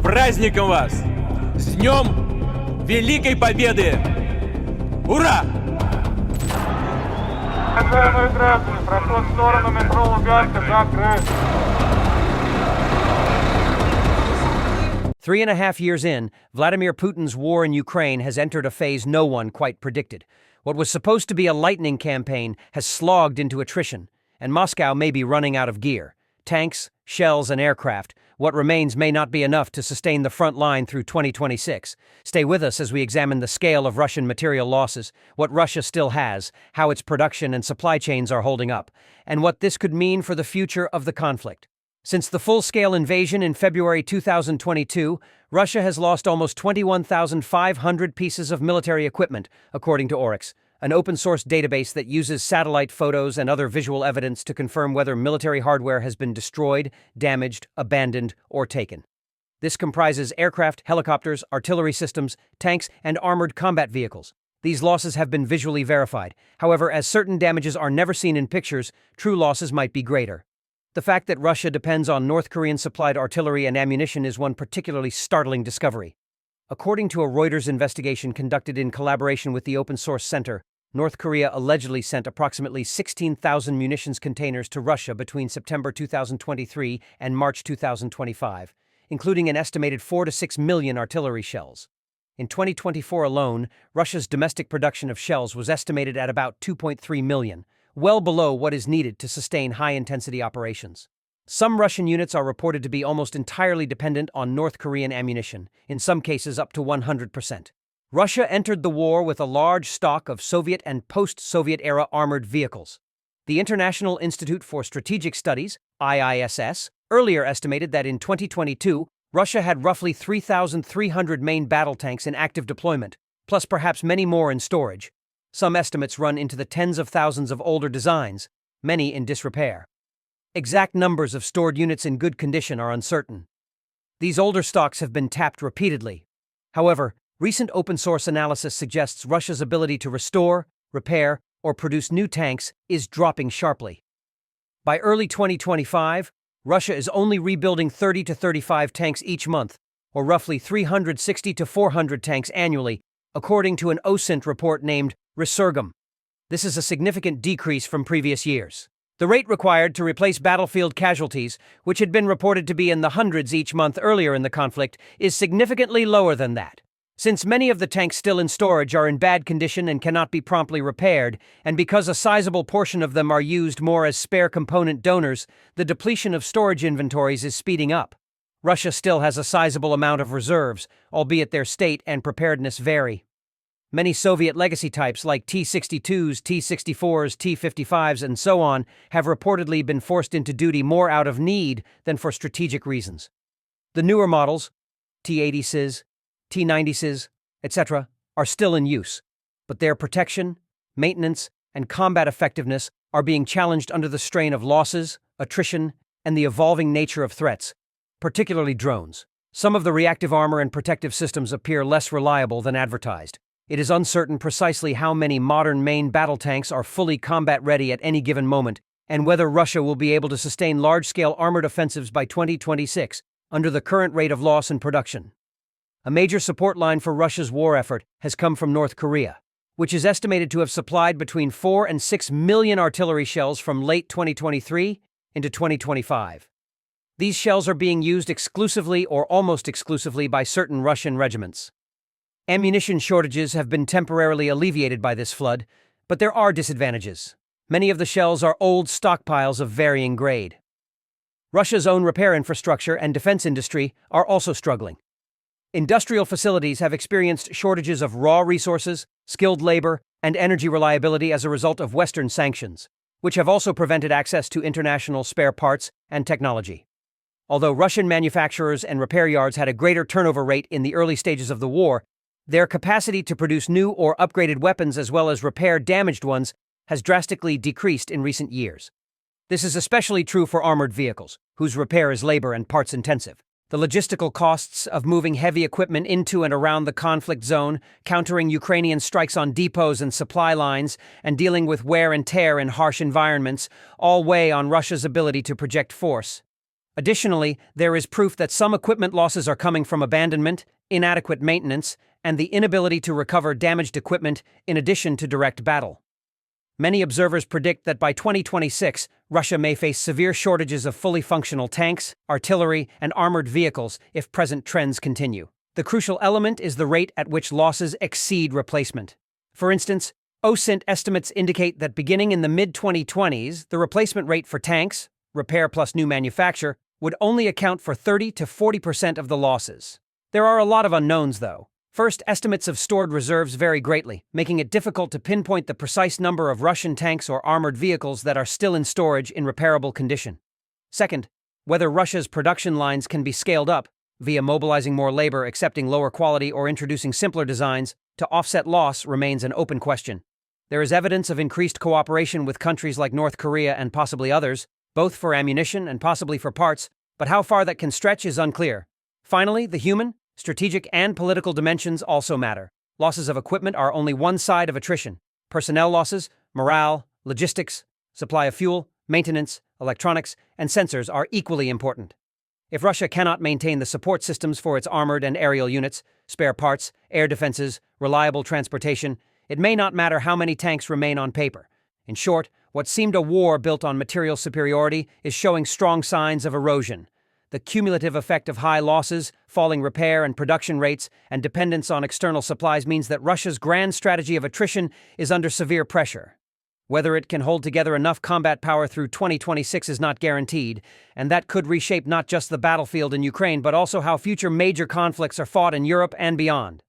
праздником вас! С Днем Великой Победы! Ура! Уважаемые граждане, проход в сторону метро Луганска закрыт. 3.5 years in, Vladimir Putin's war in Ukraine has entered a phase no one quite predicted. What was supposed to be a lightning campaign has slogged into attrition, and Moscow may be running out of gear. Tanks, shells, and aircraft, what remains may not be enough to sustain the front line through 2026. Stay with us as we examine the scale of Russian material losses, what Russia still has, how its production and supply chains are holding up, and what this could mean for the future of the conflict. Since the full-scale invasion in February 2022, Russia has lost almost 21,500 pieces of military equipment, according to Oryx, an open-source database that uses satellite photos and other visual evidence to confirm whether military hardware has been destroyed, damaged, abandoned, or taken. This comprises aircraft, helicopters, artillery systems, tanks, and armored combat vehicles. These losses have been visually verified. However, as certain damages are never seen in pictures, true losses might be greater. The fact that Russia depends on North Korean-supplied artillery and ammunition is one particularly startling discovery. According to a Reuters investigation conducted in collaboration with the Open Source Center, North Korea allegedly sent approximately 16,000 munitions containers to Russia between September 2023 and March 2025, including an estimated 4 to 6 million artillery shells. In 2024 alone, Russia's domestic production of shells was estimated at about 2.3 million, well below what is needed to sustain high-intensity operations. Some Russian units are reported to be almost entirely dependent on North Korean ammunition, in some cases up to 100%. Russia entered the war with a large stock of Soviet and post-Soviet-era armored vehicles. The International Institute for Strategic Studies, IISS, earlier estimated that in 2022, Russia had roughly 3,300 main battle tanks in active deployment, plus perhaps many more in storage. Some estimates run into the tens of thousands of older designs, many in disrepair. Exact numbers of stored units in good condition are uncertain. These older stocks have been tapped repeatedly. However, recent open-source analysis suggests Russia's ability to restore, repair, or produce new tanks is dropping sharply. By early 2025, Russia is only rebuilding 30 to 35 tanks each month, or roughly 360 to 400 tanks annually, according to an OSINT report named Resurgam. This is a significant decrease from previous years. The rate required to replace battlefield casualties, which had been reported to be in the hundreds each month earlier in the conflict, is significantly lower than that. Since many of the tanks still in storage are in bad condition and cannot be promptly repaired, and because a sizable portion of them are used more as spare component donors, the depletion of storage inventories is speeding up. Russia still has a sizable amount of reserves, albeit their state and preparedness vary. Many Soviet legacy types like T-62s, T-64s, T-55s, and so on have reportedly been forced into duty more out of need than for strategic reasons. The newer models, T-80s, T-90s, etc., are still in use, but their protection, maintenance, and combat effectiveness are being challenged under the strain of losses, attrition, and the evolving nature of threats, particularly drones. Some of the reactive armor and protective systems appear less reliable than advertised. It is uncertain precisely how many modern main battle tanks are fully combat-ready at any given moment, and whether Russia will be able to sustain large-scale armored offensives by 2026 under the current rate of loss in production. A major support line for Russia's war effort has come from North Korea, which is estimated to have supplied between 4 and 6 million artillery shells from late 2023 into 2025. These shells are being used exclusively or almost exclusively by certain Russian regiments. Ammunition shortages have been temporarily alleviated by this flood, but there are disadvantages. Many of the shells are old stockpiles of varying grade. Russia's own repair infrastructure and defense industry are also struggling. Industrial facilities have experienced shortages of raw resources, skilled labor, and energy reliability as a result of Western sanctions, which have also prevented access to international spare parts and technology. Although Russian manufacturers and repair yards had a greater turnover rate in the early stages of the war, their capacity to produce new or upgraded weapons as well as repair damaged ones has drastically decreased in recent years. This is especially true for armored vehicles, whose repair is labor and parts intensive. The logistical costs of moving heavy equipment into and around the conflict zone, countering Ukrainian strikes on depots and supply lines, and dealing with wear and tear in harsh environments all weigh on Russia's ability to project force. Additionally, there is proof that some equipment losses are coming from abandonment, inadequate maintenance, and the inability to recover damaged equipment in addition to direct battle. Many observers predict that by 2026, Russia may face severe shortages of fully functional tanks, artillery, and armored vehicles if present trends continue. The crucial element is the rate at which losses exceed replacement. For instance, OSINT estimates indicate that beginning in the mid-2020s, the replacement rate for tanks, repair plus new manufacture, would only account for 30 to 40% of the losses. There are a lot of unknowns, though. First, estimates of stored reserves vary greatly, making it difficult to pinpoint the precise number of Russian tanks or armored vehicles that are still in storage in repairable condition. Second, whether Russia's production lines can be scaled up, via mobilizing more labor, accepting lower quality, or introducing simpler designs, to offset loss remains an open question. There is evidence of increased cooperation with countries like North Korea and possibly others, both for ammunition and possibly for parts, but how far that can stretch is unclear. Finally, the human, strategic, and political dimensions also matter. Losses of equipment are only one side of attrition. Personnel losses, morale, logistics, supply of fuel, maintenance, electronics, and sensors are equally important. If Russia cannot maintain the support systems for its armored and aerial units, spare parts, air defenses, reliable transportation, it may not matter how many tanks remain on paper. In short, what seemed a war built on material superiority is showing strong signs of erosion. The cumulative effect of high losses, falling repair and production rates, and dependence on external supplies means that Russia's grand strategy of attrition is under severe pressure. Whether it can hold together enough combat power through 2026 is not guaranteed, and that could reshape not just the battlefield in Ukraine but also how future major conflicts are fought in Europe and beyond.